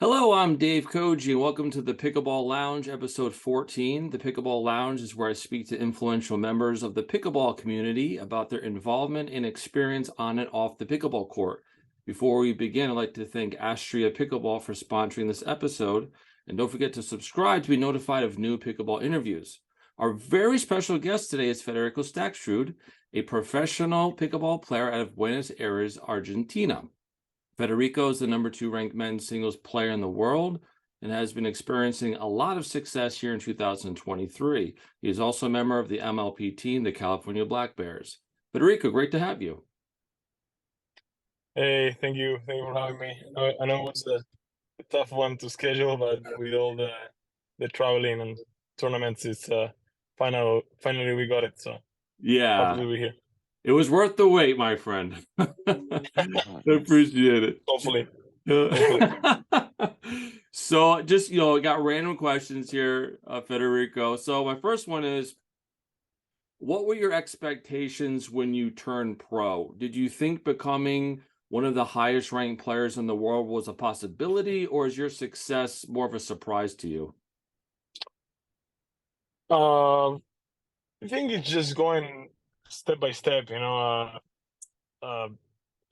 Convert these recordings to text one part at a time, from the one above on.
Hello, I'm Dave Koji, and welcome to the Pickleball Lounge, episode 14. The Pickleball Lounge is where I speak to influential members of the pickleball community about their involvement and experience on and off the pickleball court. Before we begin, I'd like to thank Astria Pickleball for sponsoring this episode, and don't forget to subscribe to be notified of new pickleball interviews. Our very special guest today is Federico Staksrud, a professional pickleball player out of Buenos Aires, Argentina. Federico is the number 2 ranked men's singles player in the world and has been experiencing a lot of success here in 2023. He is also a member of the MLP team, the California Black Bears. Federico, great to have you. Hey, thank you. Thank you for having me. I know it's a tough one to schedule, but with all the traveling and tournaments, it's finally we got it. So happy Yeah, to be here. it was worth the wait, my friend. I appreciate it. Hopefully. Hopefully. So just, I got random questions here, Federico. So my first one is, what were your expectations when you turned pro? Did you think becoming one of the highest ranked players in the world was a possibility, or is your success more of a surprise to you? I think it's just going step by step.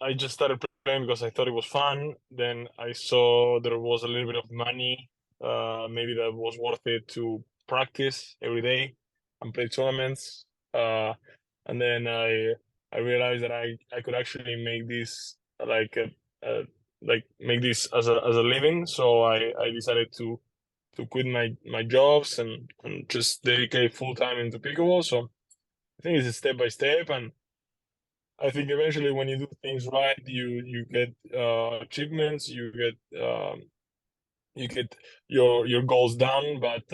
I just started playing because I thought it was fun. Then I saw there was a little bit of money. Maybe that was worth it to practice every day and play tournaments. And then I realized that I could actually make this like make this as a living. So I decided to quit my jobs and just dedicate full time into pickleball. So I think it's a step by step, and I think eventually when you do things right, you get achievements, you get your goals done. But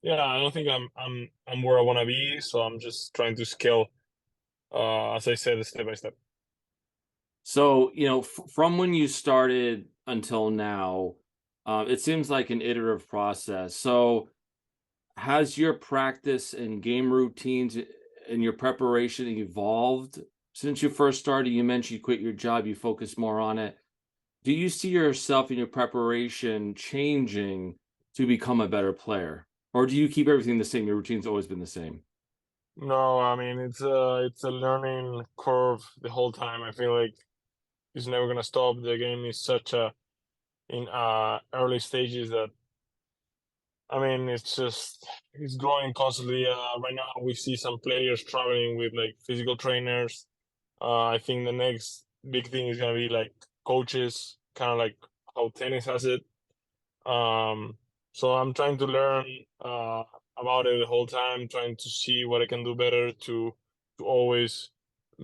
yeah, I don't think I'm where I want to be, so I'm just trying to scale, as I said, step by step. So, from when you started until now, it seems like an iterative process. So, has your practice and game routines and your preparation evolved since you first started? You mentioned you quit your job, you focus more on it. Do you see yourself in your preparation changing to become a better player? Or do you keep everything the same? Your routine's always been the same? No, I mean it's a learning curve the whole time. I feel like it's never gonna stop. The game is such a in early stages that I mean, it's growing constantly. Right now, we see some players traveling with like physical trainers. I think the next big thing is gonna be like coaches, kind of like how tennis has it. So I'm trying to learn about it the whole time, trying to see what I can do better to always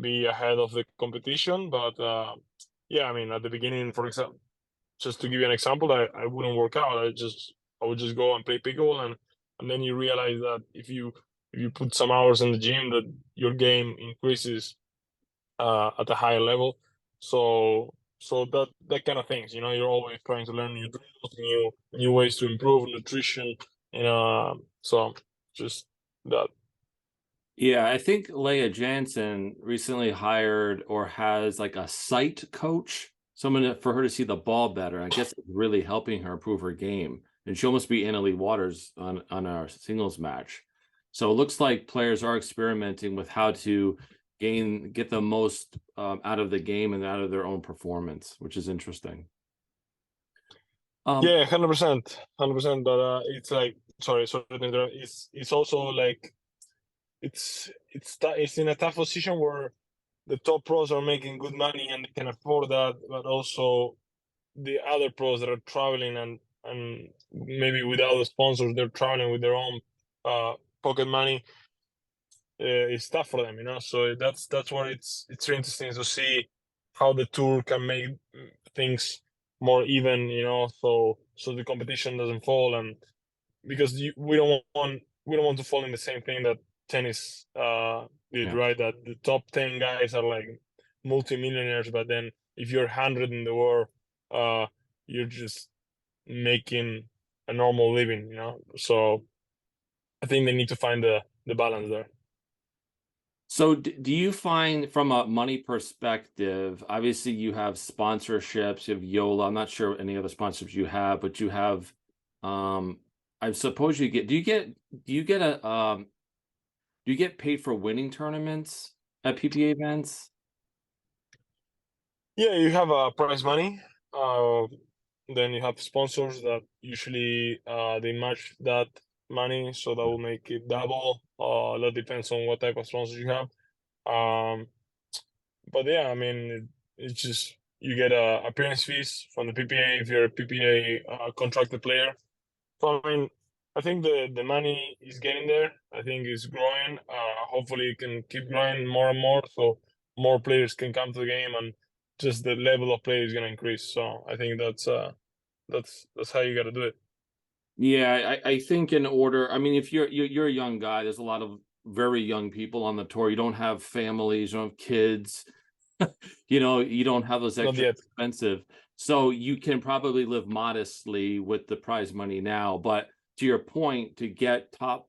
be ahead of the competition. But yeah, I mean, at the beginning, for example, just to give you an example, I wouldn't work out. I would just go and play pickleball, and then you realize that if you put some hours in the gym, that your game increases at a higher level. So that kind of things, you're always trying to learn new drills, new ways to improve nutrition, so just that. Yeah, I think Leah Jansen recently hired or has like a sight coach, for her to see the ball better. I guess it's really helping her improve her game. And she'll almost be Annalie Waters on our singles match. So it looks like players are experimenting with how to get the most out of the game and out of their own performance, which is interesting. Yeah, 100%, 100%. But it's like, sorry to interrupt. It's also like it's in a tough position where the top pros are making good money and they can afford that, but also the other pros that are traveling and maybe without the sponsors, they're traveling with their own pocket money. It's tough for them, So that's where it's interesting to see how the tour can make things more even, so the competition doesn't fall, and because we don't want to fall in the same thing that tennis did, Yeah. right? That the top 10 guys are like multimillionaires, but then if you're 100 in the world, uh, you're just making a normal living. So I think they need to find the balance there. So do you find from a money perspective, obviously you have sponsorships, you have Yola. I'm not sure any other sponsorships you have, but you have um I suppose you get do you get a do you get paid for winning tournaments at PPA events? Yeah, you have prize money. Uh, then you have sponsors that usually they match that money, so that will make it double. That depends on what type of sponsors you have. Um, but yeah, I mean, it's just you get appearance fees from the PPA if you're a PPA contracted player. So I mean, I think the money is getting there. I think it's growing. Hopefully, it can keep growing more and more, so more players can come to the game, and just the level of play is gonna increase. So I think that's how you got to do it. Yeah, I think in order, I mean, if you're a young guy, there's a lot of very young people on the tour. You don't have families, you don't have kids, you don't have those Not extra yet. expensive. So you can probably live modestly with the prize money now. But to your point, to get top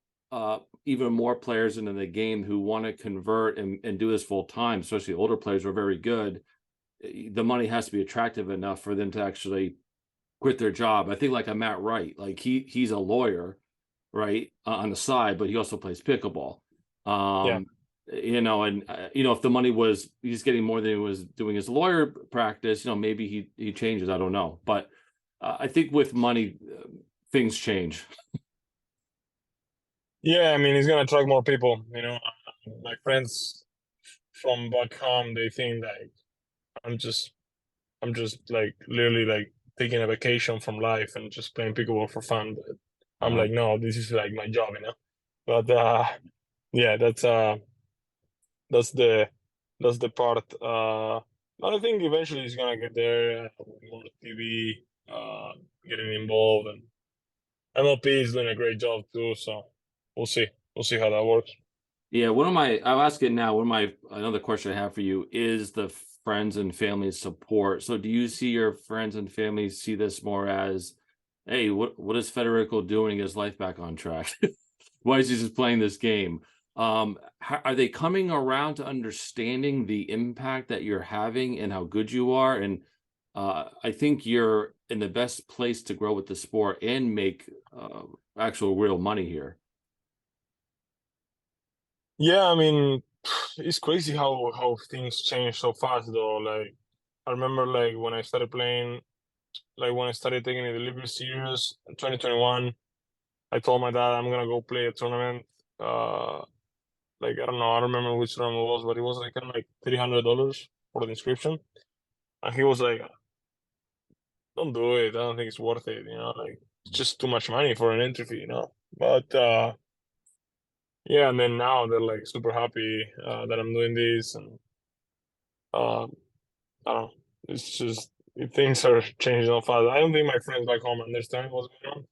even more players into the game who want to convert and do this full time, especially older players who are very good, the money has to be attractive enough for them to actually quit their job. I think like a Matt Wright, like he's a lawyer, right, on the side, but he also plays pickleball. Yeah. Um, and if the money was he's getting more than he was doing his lawyer practice, maybe he changes. I don't know, but I think with money, things change. Yeah, I mean, it's gonna attract more people. My friends from back home, they think like I'm just I'm just like literally like taking a vacation from life and just playing pickleball for fun. But I'm Uh, like, no, this is like my job. But yeah, that's the that's the part. But I think eventually it's gonna get there. More TV, getting involved, and MLP is doing a great job too. So we'll see. We'll see how that works. yeah, I'll ask it now. Another question I have for you is the friends and family support. So do you see your friends and family see this more as, hey, what is Federico doing his life back on track? Why is he just playing this game? Are they coming around to understanding the impact that you're having and how good you are? And I think you're in the best place to grow with the sport and make actual real money here. Yeah, I mean, it's crazy how things change so fast though. Like I remember like when I started playing, like when I started taking it a little bit serious in 2021, I told my dad I'm gonna go play a tournament. Like I don't know, I don't remember which tournament it was, but it was like kind of like $300 for the inscription, and he was like, "Don't do it. I don't think it's worth it. Like it's just too much money for an entry fee. But yeah, and then now they're like super happy that I'm doing this, and uh, I don't know. It's just things are changing so fast. I don't think my friends back home understand what's going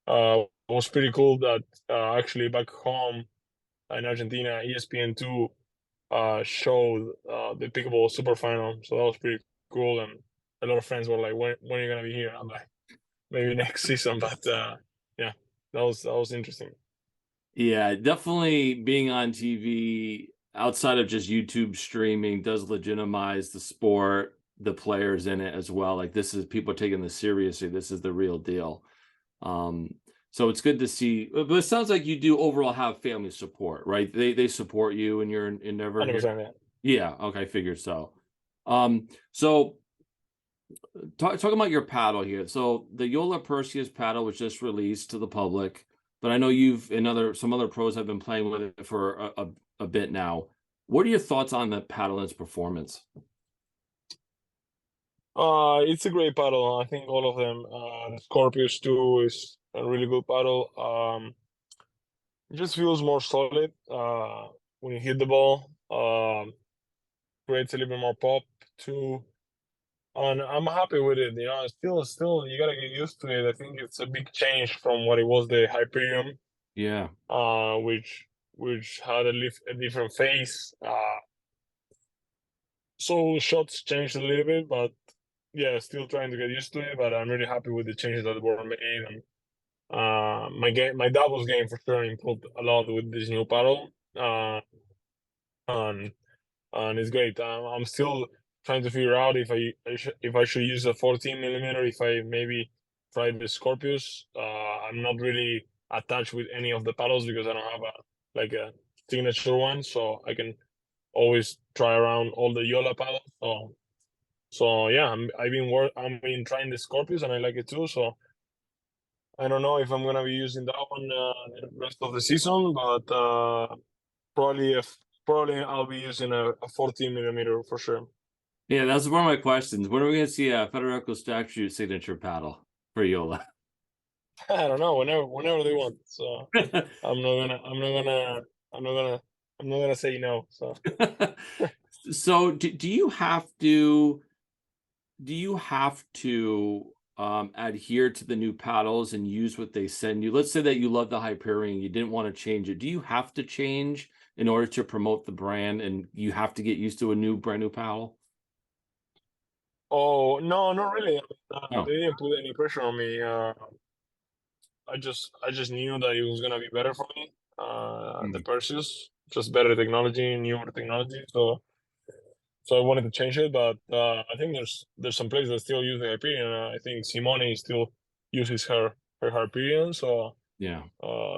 on. It was pretty cool that actually back home in Argentina, ESPN2 showed the pickleball super final. So that was pretty cool. And a lot of friends were like, when are you gonna be here? I'm like, maybe next season. But yeah, that was interesting. Yeah, definitely being on TV outside of just YouTube streaming does legitimize the sport, the players in it as well. Like this is people taking this seriously. This is the real deal. Um, so it's good to see. But it sounds like you do overall have family support, right? They support you in your endeavor here. 100%. Yeah. Yeah, okay, I figured so. So talking about your paddle here. So the Yola Perseus paddle was just released to the public, but I know you've some other pros have been playing with it for a bit now. What are your thoughts on the paddle and its performance? It's a great paddle. I think all of them. The Scorpius too is a really good paddle. It just feels more solid when you hit the ball. Creates a little bit more pop too. And I'm happy with it. Still, you gotta get used to it. I think it's a big change from what it was the Hyperion, Yeah. which had a different face. So shots changed a little bit, but yeah, still trying to get used to it. But I'm really happy with the changes that were made, and my doubles game for sure improved a lot with this new paddle. and it's great. I'm still trying to figure out if I should use a 14 millimeter, if I maybe try the Scorpius. I'm not really attached with any of the paddles because I don't have a signature one, so I can always try around all the Yola paddles. So yeah, I've been trying the Scorpius and I like it too. So I don't know if I'm gonna be using that one the rest of the season, but probably I'll be using a 14 millimeter for sure. Yeah, that's one of my questions. When are we going to see a Federico Staksrud signature paddle for Yola? I don't know. Whenever they want. So I'm not gonna. I'm not gonna. I'm not gonna. I'm not gonna say no. So So do you have to adhere to the new paddles and use what they send you? Let's say that you love the Hyperion, you didn't want to change it. Do you have to change in order to promote the brand, and you have to get used to a brand new paddle? oh no, not really. Oh, They didn't put any pressure on me. I just knew that it was gonna be better for me. The mm, Perseus, just better technology, newer technology. So I wanted to change it, but I think there's some places that still use the Hyperion. I think Simone still uses her Hyperion, so yeah.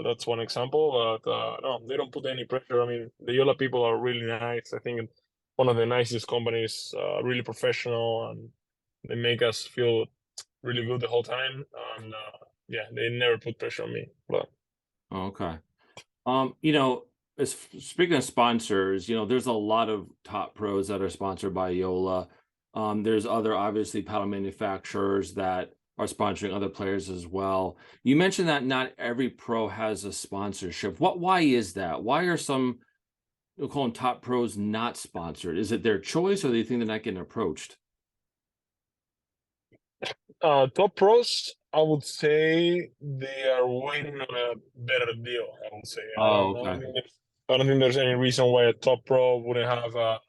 that's one example. But no, they don't put any pressure. I mean, the Yola people are really nice. I think one of the nicest companies, really professional, and they make us feel really good the whole time. And yeah, they never put pressure on me. But Okay. You know, speaking of sponsors, there's a lot of top pros that are sponsored by Yola. There's other obviously paddle manufacturers that are sponsoring other players as well. You mentioned that not every pro has a sponsorship. Why is that? Why are some, we'll call them top pros, not sponsored? Is it their choice, or do you think they're not getting approached? top pros, I would say they are waiting on a better deal. I would say Oh, okay. I don't think there's any reason why a top pro wouldn't have a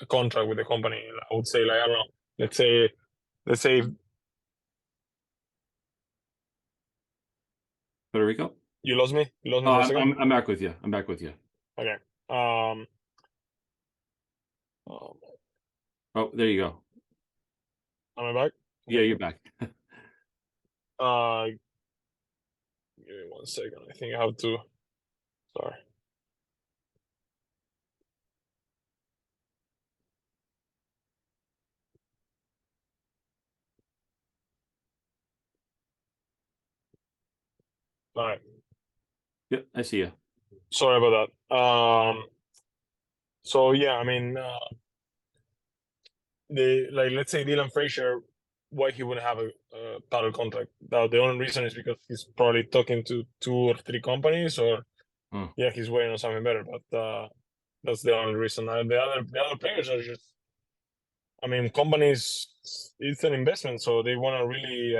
contract with the company. I would say like I don't know. Let's say Federico? you lost me. You lost me Oh, for a I'm, second. I'm I'm back with you. I'm back with you. Okay. Um, Oh, there you go. am I back? Yeah, Okay. you're back. Uh, give me 1 second. I think I have to. Sorry. All right. Yep, I see you. Sorry about that. So yeah, I mean, the like let's say Dylan Frazier, why he wouldn't have a paddle contract? Now the only reason is because he's probably talking to 2 or 3 companies, or Hmm. yeah, he's waiting on something better. But that's the only reason. And the other players are just, I mean, companies. It's an investment, so they want to really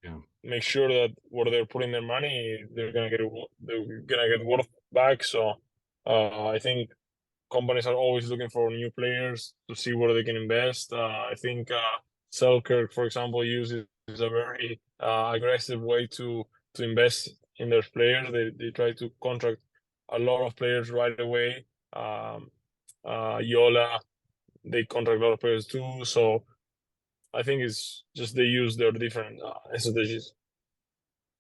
Yeah. make sure that where they're putting their money, they're gonna get worth back. So I think companies are always looking for new players to see where they can invest. I think Selkirk, for example, uses a very aggressive way to invest in their players. They try to contract a lot of players right away. Yola, they contract a lot of players too. So I think it's just they use their different strategies.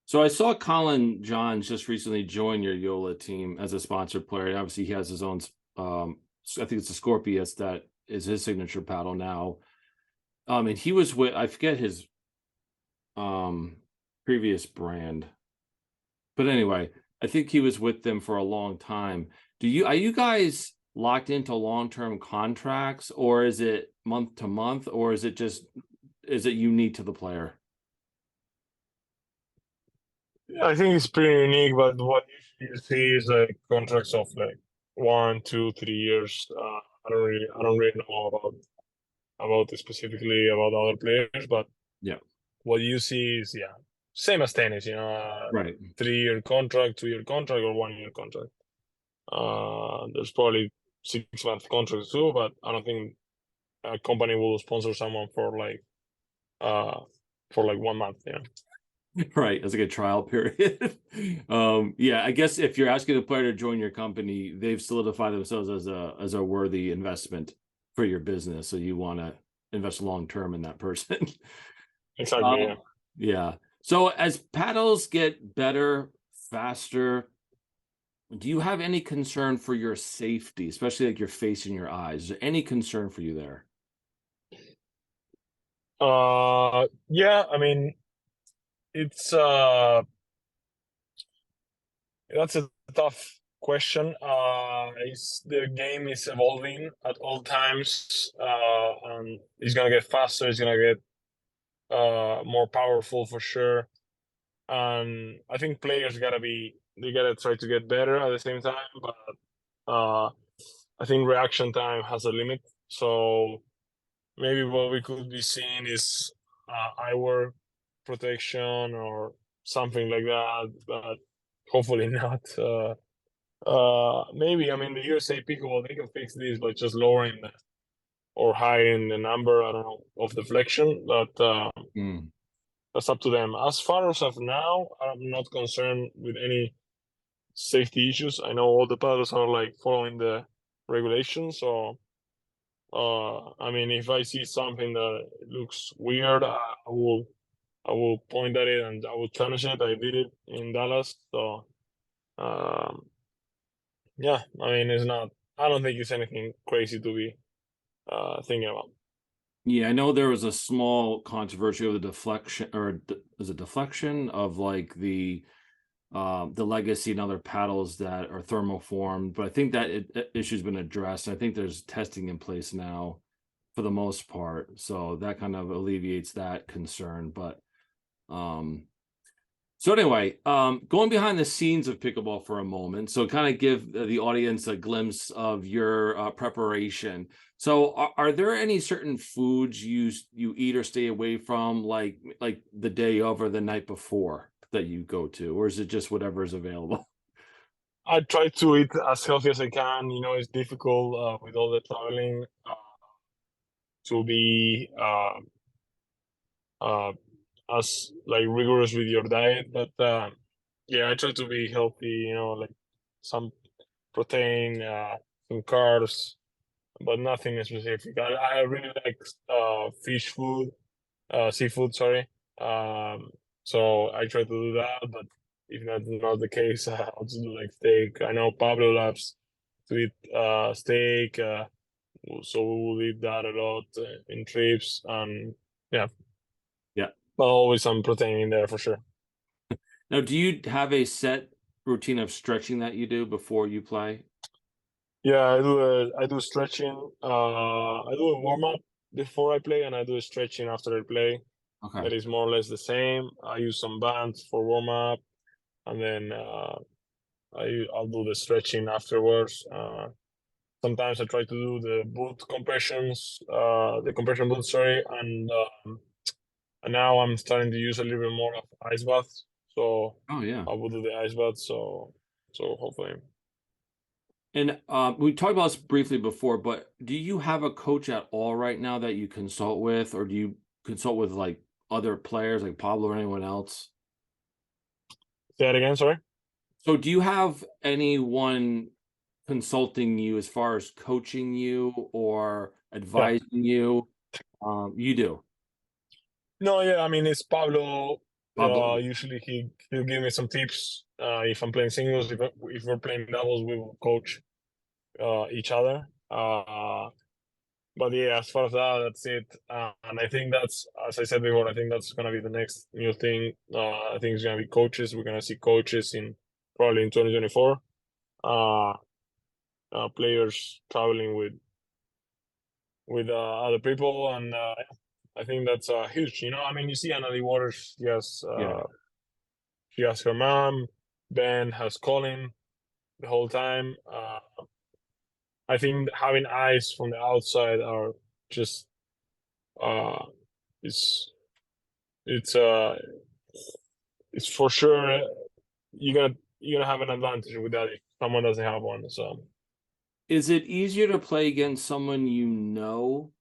So I saw Colin Johns just recently join your Yola team as a sponsored player. And obviously, he has his own. I think it's a Scorpius that is his signature paddle now. And he was with, I forget his um previous brand, but anyway, I think he was with them for a long time. Are you guys locked into long-term contracts, or is it month to month, or is it unique to the player? I think it's pretty unique, but what you see is like contracts of like 1, 2, 3 years. I don't really know about it specifically about other players, but Yeah, what you see is yeah, same as tennis. 3 year contract, 2 year contract, or 1 year contract. There's probably 6 month contracts too, but I don't think a company will sponsor someone uh for like 1 month. Right, as like a trial period. Yeah, I guess if you're asking a player to join your company, they've solidified themselves as a worthy investment for your business. So you want to invest long term in that person. Exactly. Yeah. Um, yeah. So as paddles get better, faster, do you have any concern for your safety, especially like your face and your eyes? Is there any concern for you there? Yeah. I mean, it's that's a tough question. The game is evolving at all times, and it's gonna get faster. It's gonna get more powerful for sure. And I think players they gotta try to get better at the same time. But I think reaction time has a limit. So maybe what we could be seeing is eyewear protection or something like that, but hopefully not. Maybe I mean the USA Pickleball they can fix this by just lowering or higher the number, I don't know, of deflection, but Mm. that's up to them. As far as of now, I'm not concerned with any safety issues. I know all the paddles are like following the regulations, so I mean, if I see something that looks weird, I will point at it and I will challenge it. I did it in Dallas, so um, yeah. I mean, it's not. I don't think it's anything crazy to be thinking about. Yeah, I know there was a small controversy over the deflection, or was it deflection of like the legacy and other paddles that are thermoformed, but I think that issue's been addressed. I think there's testing in place now for the most part, so that kind of alleviates that concern. But um, so anyway, going behind the scenes of pickleball for a moment, so kind of give the audience a glimpse of your preparation. So, are there any certain foods you eat or stay away from, like the day of or the night before that you go to, or is it just whatever is available? I try to eat as healthy as I can. You know, it's difficult with all the traveling to be uh, as like rigorous with your diet, but yeah, I try to be healthy. You know, like some protein, some carbs, but nothing specific. I really like fish food, seafood. Sorry. So I try to do that, but if that's not the case, I'll just do like steak. I know Pablo loves to eat steak, so we will eat that a lot in trips, and yeah, Yeah. but always some protein in there for sure. Now, do you have a set routine of stretching that you do before you play? Yeah, I do stretching. I do a warm up before I play, and I do a stretching after I play. Okay. That is more or less the same. I use some bands for warm up, and then I'll do the stretching afterwards. Sometimes I try to do the boot compressions, the compression boot, sorry, and now I'm starting to use a little bit more of ice baths. So Oh yeah. I will do the ice bath. So hopefully. And we talked about this briefly before, but do you have a coach at all right now that you consult with, or do you consult with like other players like Pablo or anyone else? Say that again, sorry. So do you have anyone consulting you as far as coaching you or Yeah. advising you? You do. No, yeah, I mean it's Pablo. Pablo. Usually he'll give me some tips. If I'm playing singles, if we're playing doubles, we will coach each other. But yeah, as far as that, that's it. And I think that's, as I said before, I think that's gonna be the next new thing. I think it's gonna be coaches. We're gonna see coaches in probably in 2024. Uh, Players traveling with other people, and I think that's huge. You know, I mean, you see Anna Waters. Yeah. She has her mom. Ben has Colin the whole time. I think having eyes from the outside are just uh, it's it's uh it's for sure you're gonna have an advantage with that if someone doesn't have one. So Is it easier to play against someone you know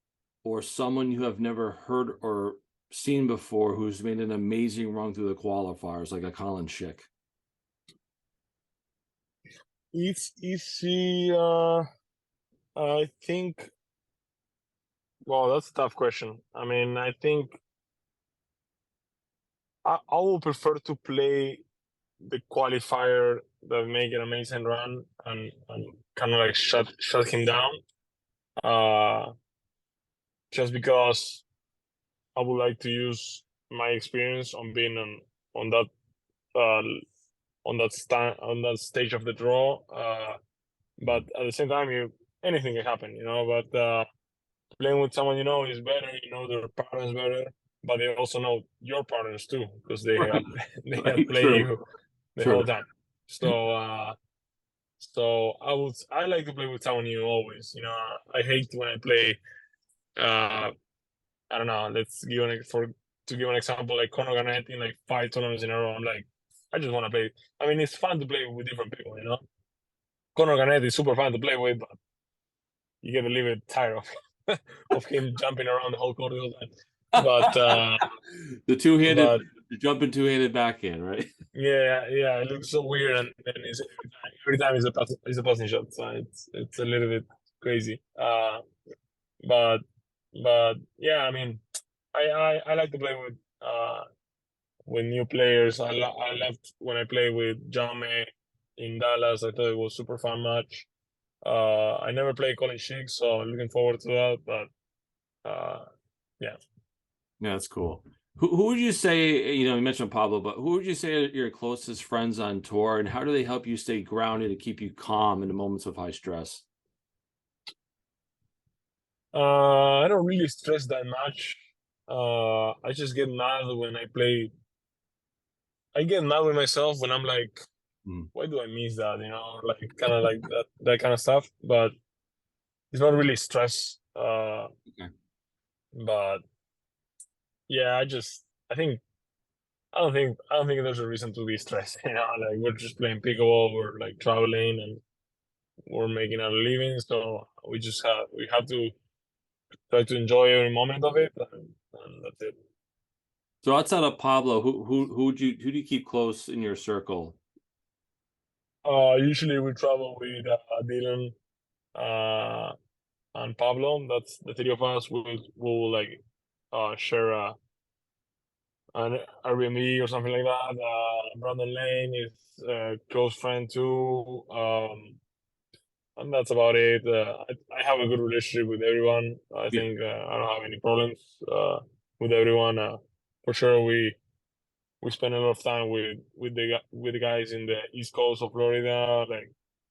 or someone you have never heard or seen before who's made an amazing run through the qualifiers, like a Colin Schick? It's easy. I think. Well, that's a tough question. I mean, I think I will prefer to play the qualifier that make an amazing run and kind of like shut him down. Just because I would like to use my experience on being on that uh, on that stage of the draw. But at the same time, anything can happen, you know. But playing with someone you know is better. You know their patterns better, but they also know your patterns too because they have Right, they have right, played true, you the true. whole time. So I like to play with someone new always. You know, I hate when I play. I don't know. Let's give to give an example, like Conor Garnett in like 5 tournaments in a row. I'm like, I just want to play. I mean, it's fun to play with different people. You know, Conor Garnett is super fun to play with, but you get a little bit tired of of him jumping around the whole court all the time. But The two-handed, but the jumping two-handed backhand, right? yeah, it looks so weird, and it's, every time it's a passing shot, so it's a little bit crazy. But yeah, I mean, I like to play with new players. I loved when I played with Jame in Dallas. I thought it was super fun match. I never played Colin Sheik, so looking forward to that. But yeah. Yeah, that's cool. Who would you say, you mentioned Pablo, but who would you say are your closest friends on tour, and how do they help you stay grounded to keep you calm in the moments of high stress? I don't really stress that much. I just get mad when I play. I get mad with myself when I'm like, Mm, why do I miss that? You know, like kind of like that kind of stuff. But it's not really stress. okay. But yeah, I think I don't think there's a reason to be stressed. You know, like we're just playing pickleball, we're like traveling and we're making our living, so we have to try to enjoy every moment of it, and that's it. So outside of Pablo, who do you keep close in your circle? Usually we travel with Dylan uh, and Pablo. That's the three of us. Will like share an Airbnb or something like that. Brandon Lane is a close friend too. And that's about it. I have a good relationship with everyone. I Yeah, think I don't have any problems with everyone. For sure, we spend a lot of time with the guys in the East Coast of Florida, like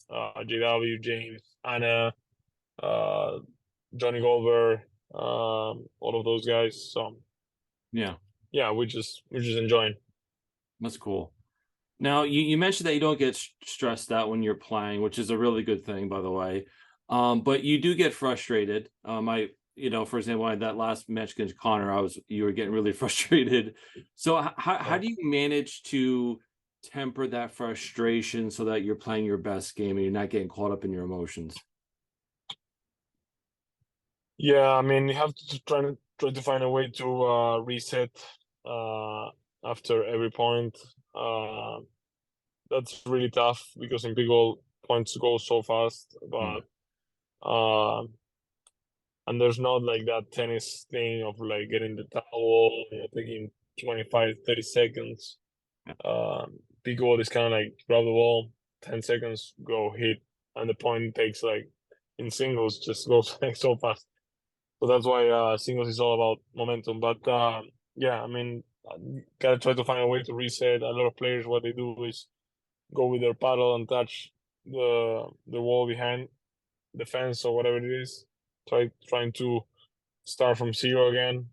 JW, James, Anna, uh, Johnny Goldberg, all of those guys. So yeah, yeah, we're just enjoying. that's cool. Now, you mentioned that you don't get stressed out when you're playing, which is a really good thing, by the way. But you do get frustrated. For example, that last match against Connor, you were getting really frustrated. So how Yeah. do you manage to temper that frustration so that you're playing your best game and you're not getting caught up in your emotions? Yeah, I mean, you have to try to find a way to reset uh, after every point. Uh, that's really tough because in pickleball points go so fast, Mm, but and there's not like that tennis thing of like getting the towel, taking 25, 30 seconds. yeah, Pickleball is kind of like grab the ball, 10 seconds, go hit, and the point takes like in singles just goes like so fast. So that's why singles is all about momentum. But yeah, I mean, gotta try to find a way to reset. A lot of players, what they do is go with their paddle and touch the wall behind the fence or whatever it is. Trying to start from zero again.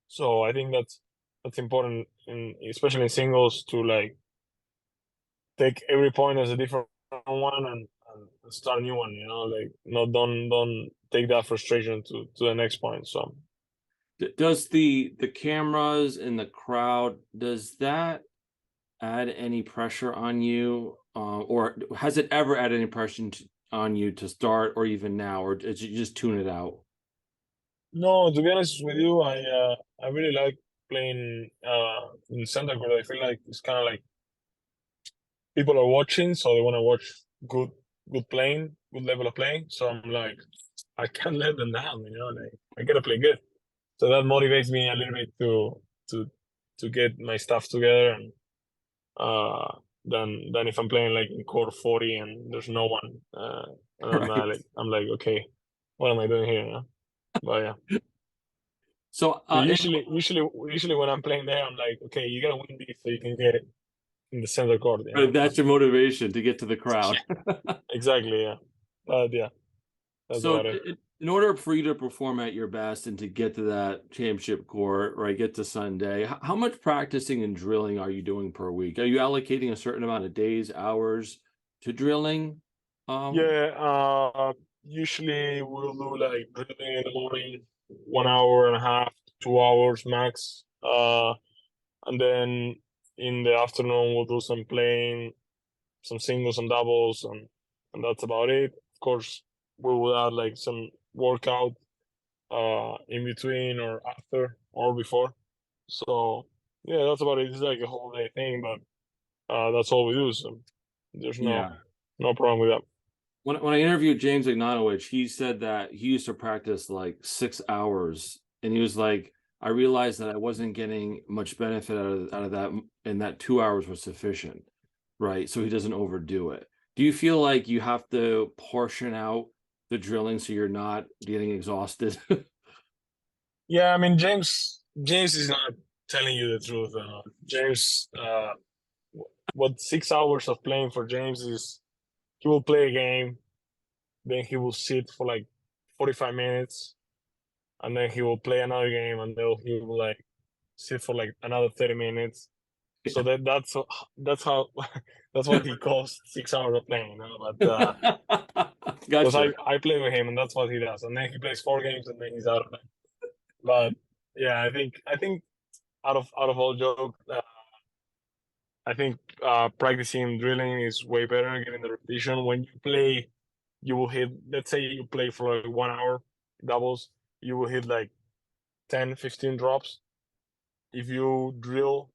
So I think that's important, especially in singles, to like take every point as a different one and start a new one. You know, like no, don't take that frustration to the next point. So. Does the cameras in the crowd, does that add any pressure on you, or has it ever added any pressure on you to start, or even now, or did you just tune it out? No, to be honest with you, I really like playing in center court. I feel like it's kind of like people are watching, so they want to watch good playing, good level of playing. So I'm like, I can't let them down, like I gotta play good. So that motivates me a little bit to to get my stuff together, and than if I'm playing like in court 40 and there's no one, and Right. I'm like, okay, what am I doing here? But yeah. So, But usually when I'm playing there, I'm like, okay, you gotta win this so you can get in the center court. that's your motivation to get to the crowd. Exactly, yeah. But yeah, that's So, about it. in order for you to perform at your best and to get to that championship court, right, get to Sunday, how much practicing and drilling are you doing per week? Are you allocating a certain amount of days, hours to drilling? Yeah, usually we'll do like drilling in the morning, 1 hour and a half, 2 hours max. And then in the afternoon we'll do some playing, some singles and doubles, and that's about it. Of course, we will add like some workout in between or after or before. So yeah, that's about it. It's like a whole day thing, but that's all we do. So there's Yeah. no problem with that. When I interviewed James Ignatovich, he said that he used to practice like 6 hours, and he was like, I realized that I wasn't getting much benefit out of that, and that 2 hours was sufficient, right? So he doesn't overdo it. Do you feel like you have to portion out the drilling so you're not getting exhausted? Yeah, I mean James is not telling you the truth. James, what 6 hours of playing for James is he will play a game, then he will sit for like 45 minutes, and then he will play another game, and then he will like sit for like another 30 minutes. So that's how that's what he calls 6 hours of playing. But because Gotcha. I play with him, and that's what he does, and then he plays 4 games, and then he's out of it. But yeah, I think out of all joke, I think practicing drilling is way better. Getting the repetition when you play, you will hit. Let's say you play for like 1 hour doubles, you will hit like 10, 15 drops. If you drill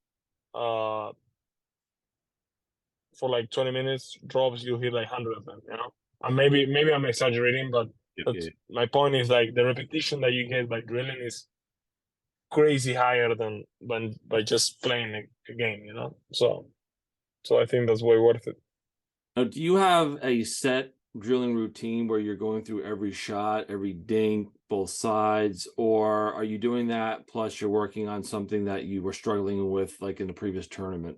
uh for like 20 minutes drops, you hit like 100 of them. And maybe I'm exaggerating, but Yeah. that's my point. Is like the repetition that you get by drilling is crazy higher than by just playing a game. So I think that's way worth it. Now, do you have a set drilling routine where you're going through every shot, every dink, both sides, or are you doing that plus you're working on something that you were struggling with, like in the previous tournament?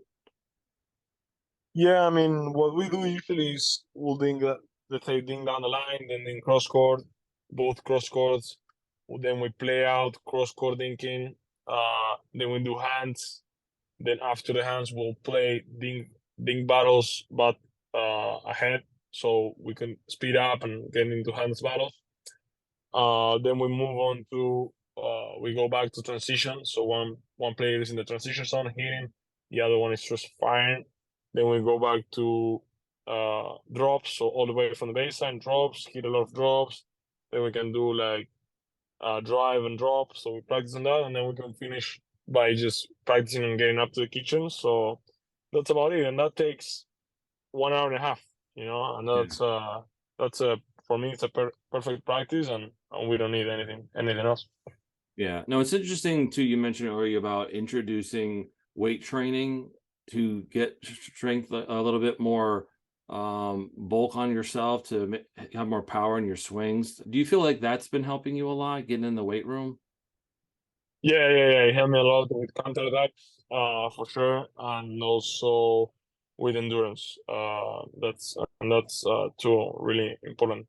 Yeah, I mean, what we do usually is we'll ding, let's say, ding down the line, then in cross court, both cross courts. Then we play out cross court dinking. Then we do hands. Then after the hands, we'll play ding battles, but ahead, so we can speed up and get into hands battles. Then we move on to we go back to transition. So one player is in the transition zone hitting, the other one is just firing. Then we go back to drops, so all the way from the baseline, drops, hit a lot of drops. Then we can do like drive and drop. So we practice on that, and then we can finish by just practicing and getting up to the kitchen. So that's about it, and that takes 1 hour and a half. And Yeah. that's a for me it's a perfect practice, and we don't need anything else. Yeah. No, it's interesting too. You mentioned earlier about introducing weight training to get strength a little bit more bulk on yourself to have more power in your swings. Do you feel like that's been helping you a lot getting in the weight room? Yeah. It helped me a lot with counterattacks, for sure, and also with endurance. That's two really important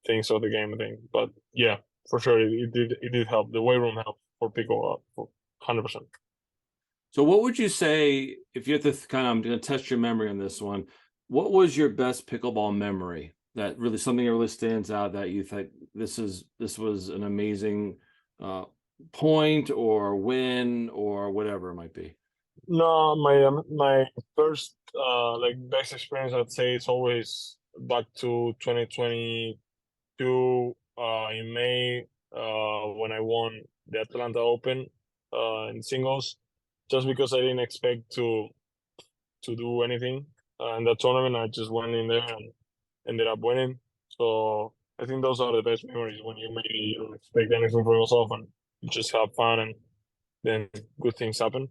things of the game, I think. But yeah, for sure, it did help. The weight room helped for Pico, for 100%. So what would you say if you have to kind of, I'm going to test your memory on this one. What was your best pickleball memory that really something that really stands out that you think this was an amazing point or win or whatever it might be? No, my first like best experience, I'd say, it's always back to 2022 in May when I won the Atlanta Open. in singles, just because I didn't expect to do anything in that tournament. I just went in there and ended up winning. So I think those are the best memories when you don't expect anything for yourself and you just have fun and then good things happen.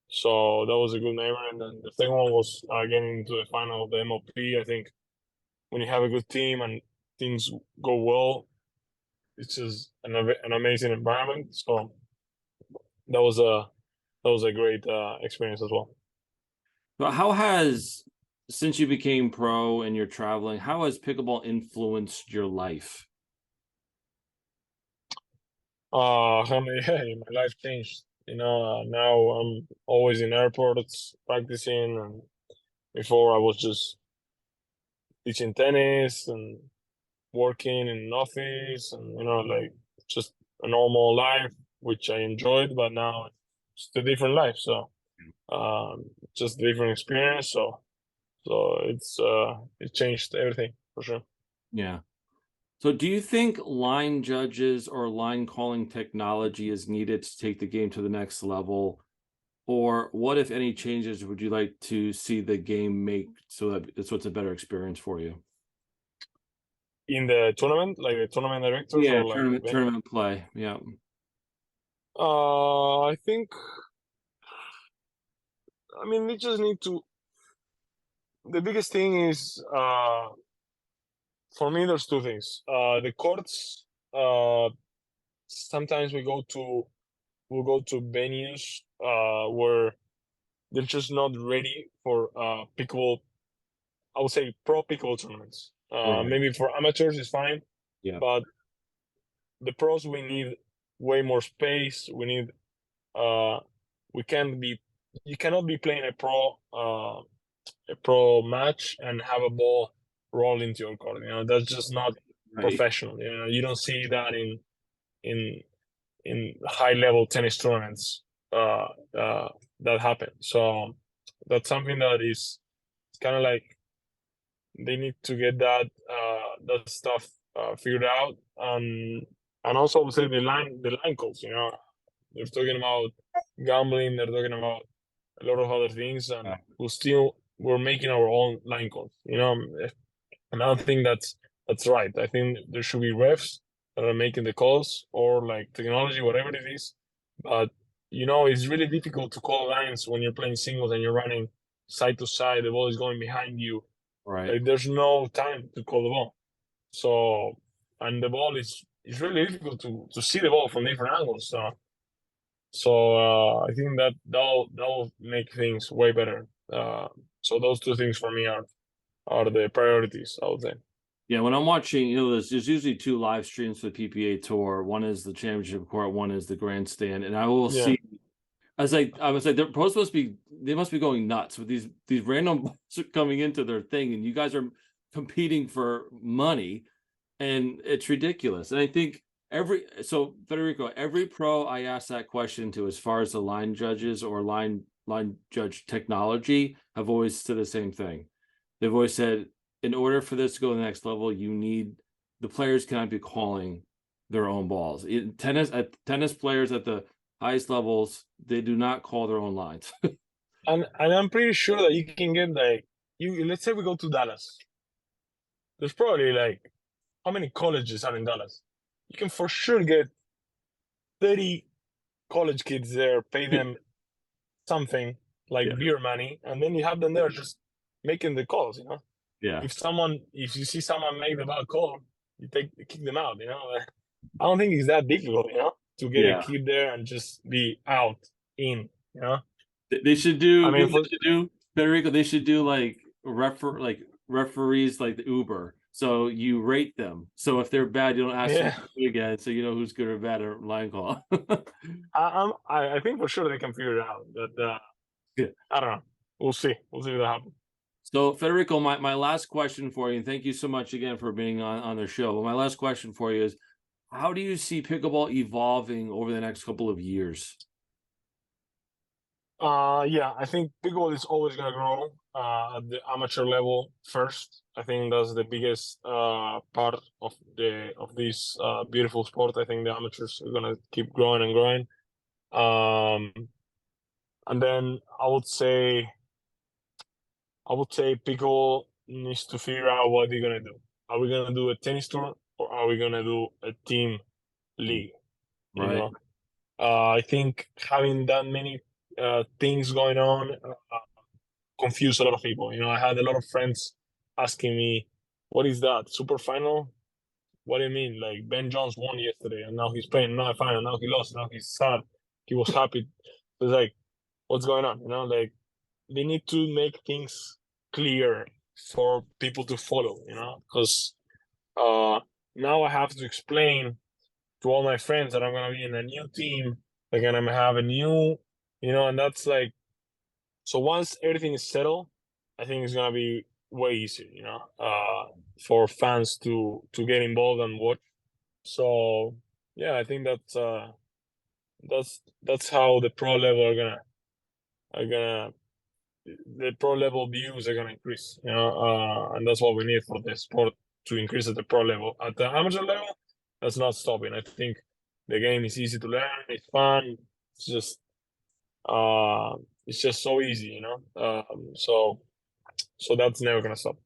So that was a good memory. And then the second one was getting into the final of the MLP. I think when you have a good team and things go well, it's just an amazing environment. So that was a great experience as well. But how has, since you became pro and you're traveling, how has pickleball influenced your life? I mean, yeah, my life changed. Now I'm always in airports practicing, and before I was just teaching tennis and working in an office, and like just a normal life, which I enjoyed. But now it's a different life, so just a different experience. So it changed everything for sure. Yeah. So do you think line judges or line calling technology is needed to take the game to the next level? Or what, if any, changes would you like to see the game make so it's a better experience for you? In the tournament, like the tournament directors, Yeah, or like tournament play. Yeah. I think, I mean, we just need to. The biggest thing is, for me, there's two things. The courts. Sometimes we'll go to venues where they're just not ready for pickleball. I would say pro pickleball tournaments. Right. Maybe for amateurs it's fine, Yeah. but the pros, we need way more space. We need uh, we can't be you cannot be playing a pro match and have a ball roll into your court. That's just not Right. professional. You don't see that in high level tennis tournaments that happen. So that's something that is kind of like they need to get that stuff figured out. And also, I would say the line calls. They're talking about gambling. They're talking about a lot of other things, and we're making our own line calls. And I don't think that's right. I think there should be refs that are making the calls, or like technology, whatever it is. But it's really difficult to call lines when you're playing singles and you're running side to side. The ball is going behind you. Right. Like there's no time to call the ball. So, and the ball is really difficult to see the ball from different angles. So I think that'll make things way better. So those two things for me are the priorities, I would say. Yeah, when I'm watching, there's usually two live streams for the PPA tour. One is the championship court, one is the grandstand, and I will Yeah. see. I was like, they must be going nuts with these random balls coming into their thing, and you guys are competing for money, and it's ridiculous. And I think Federico, every pro I ask that question to, as far as the line judges or line judge technology, have always said the same thing. They've always said, in order for this to go to the next level, the players cannot be calling their own balls. Tennis players at the highest levels, they do not call their own lines. And I'm pretty sure that you can get like let's say we go to Dallas. There's probably like how many colleges are in Dallas? You can for sure get 30 college kids there, pay them something like Yeah. beer money, and then you have them there just making the calls. Yeah. If you see someone make the bad call, you kick them out. I don't think it's that difficult, to get a Yeah. kid there and just be out in. They should do, I mean, they should do, Federico, they should do like referees like the Uber. So you rate them. So if they're bad, you don't ask them yeah, to do again. So you know who's good or bad or line call. I think for sure they can figure it out. But Yeah. I don't know. We'll see. We'll see what happens. So Federico, my last question for you, and thank you so much again for being on the show. But my last question for you is, how do you see pickleball evolving over the next couple of years? Yeah, I think pickleball is always gonna grow at the amateur level first. I think that's the biggest part of this beautiful sport. I think the amateurs are gonna keep growing and growing. And then I would say Pickle needs to figure out what they're gonna do. Are we gonna do a tennis tour or are we gonna do a team league? You Right. know, I think having that many things going on confuse a lot of people. You know, I had a lot of friends asking me, "What is that super final? What do you mean? Like Ben Jones won yesterday and now he's playing now final. Now he lost. Now he's sad. He was happy." So it's like, what's going on? You know, like they need to make things clear for people to follow. You know, because now I have to explain to all my friends that I'm gonna be in a new team. They're gonna have a new, you know, and that's like, so once everything is settled, I think it's gonna be way easier, you know, for fans to get involved and watch. So yeah, I think that's how the pro level are gonna the pro level views are gonna increase, you know, and that's what we need for the sport to increase at the pro level. At the amateur level, that's not stopping. I think the game is easy to learn, it's fun, it's just so easy, you know. So that's never gonna stop.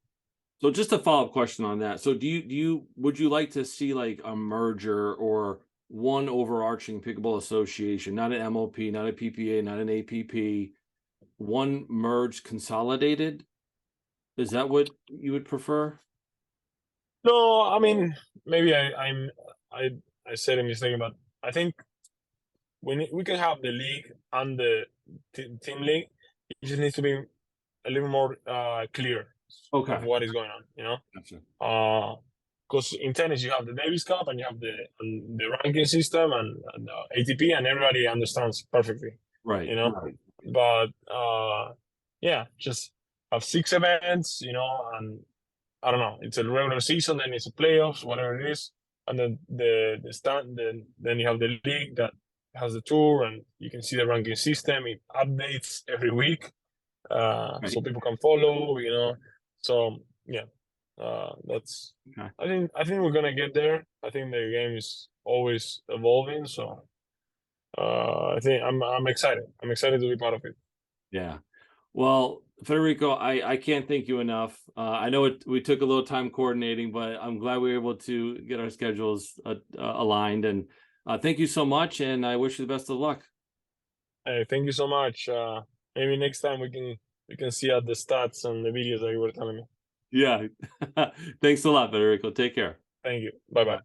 So just a follow-up question on that. So would you like to see like a merger or one overarching pickleball association, not an MOP, not a PPA, not an APP, one merged consolidated? Is that what you would prefer? No, I mean, maybe I I said a mistake, but I think we can have the league and the team league. It just needs to be a little more clear of Okay. what is going on, you know. Gotcha. Because in tennis you have the Davis Cup and you have the ranking system and ATP, and everybody understands perfectly, Right. you know. Right. But yeah, just have 6 events, you know, and I don't know, it's a regular season, then it's a playoffs, whatever it is, and then the stand, then you have the league that has the tour, and you can see the ranking system. It updates every week, Right. so people can follow, you know. So yeah, that's. Okay. I think we're gonna get there. I think the game is always evolving, so I think I'm excited. I'm excited to be part of it. Yeah. Well, Federico, I can't thank you enough. I know we took a little time coordinating, but I'm glad we were able to get our schedules aligned. And thank you so much. And I wish you the best of luck. Hey, thank you so much. Maybe next time we can see at the stats and the videos that you were telling me. Yeah. Thanks a lot, Federico. Take care. Thank you. Bye bye.